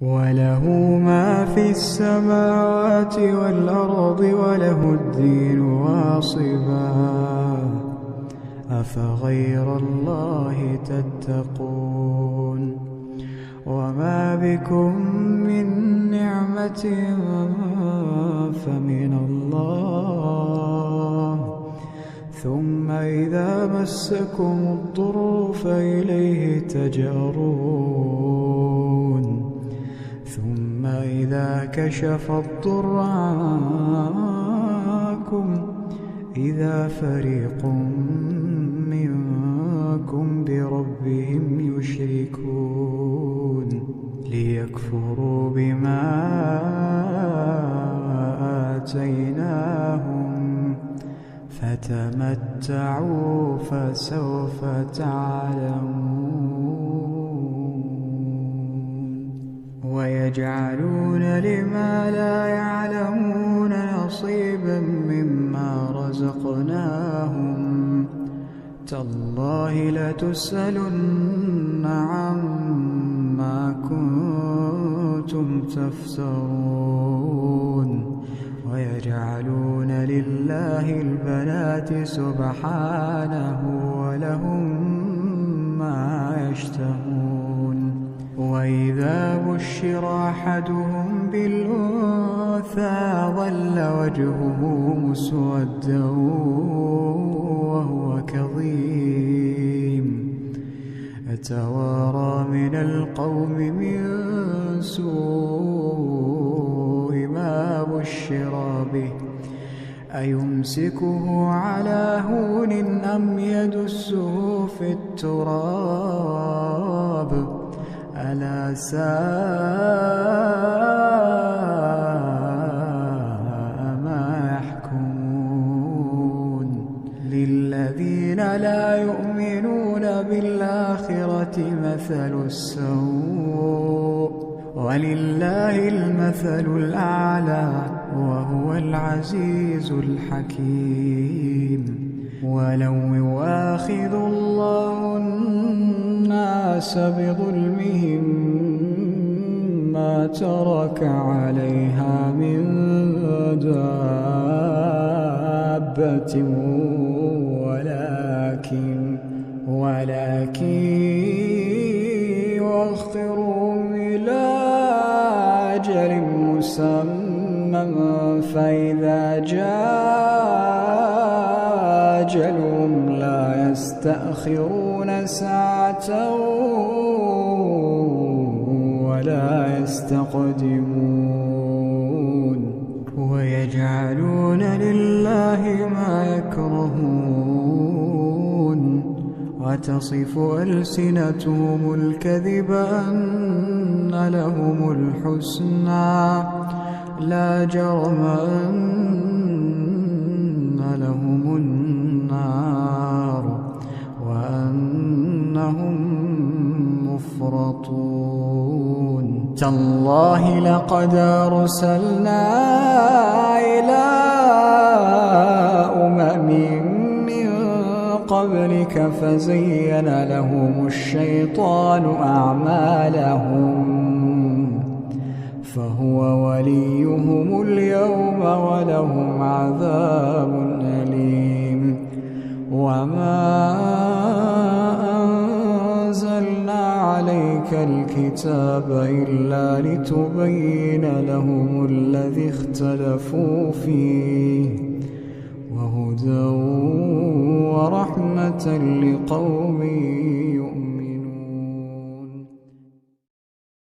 وله ما في السماوات والأرض وله الدين واصبا أفغير الله تتقون وما بكم من نعمة فمن الله ثم إذا مسكم الضر فإليه تجأرون ثم إذا كشف الضر عنكم إذا فريق منكم بربهم يشركون ليكفروا بما آتيناهم فتمتعوا فسوف تعلمون ويجعلون لما لا يعلمون نصيبا مما رزقناهم تالله لتسألن عما كنتم تفترون ويجعلون لله البنات سبحانه ولهم ما يشتهون وإذا بشر أحدهم بالأنثى ظل وجهه مسودا وهو كظيم يتوارى من القوم من سوء ما بشر به أيمسكه على هون أم يدسه في التراب ألا ساء ما يحكمون للذين لا يؤمنون بالآخرة مثل السوء ولله المثل الأعلى وهو العزيز الحكيم ولو يؤاخذ الله الناس بظلمهم ما ترك عليها من دابة ولكن يؤخرهم إلى أجل مسمى فإذا جاء أجلهم لا يستأخرون ساعة ولا يستقدمون ويجعلون لله ما يكرهون وتصف ألسنتهم الكذب أن لهم الحسنى لا جرم أن لهم النار وأنهم مفرطون تالله لقد أرسلنا إلى أمم من قبلك فزين لهم الشيطان أعمالهم فهو وليهم اليوم ولهم عذاب أليم وما أنزلنا عليك الكتاب إلا لتبين لهم الذي اختلفوا فيه وهدى ورحمة لقوم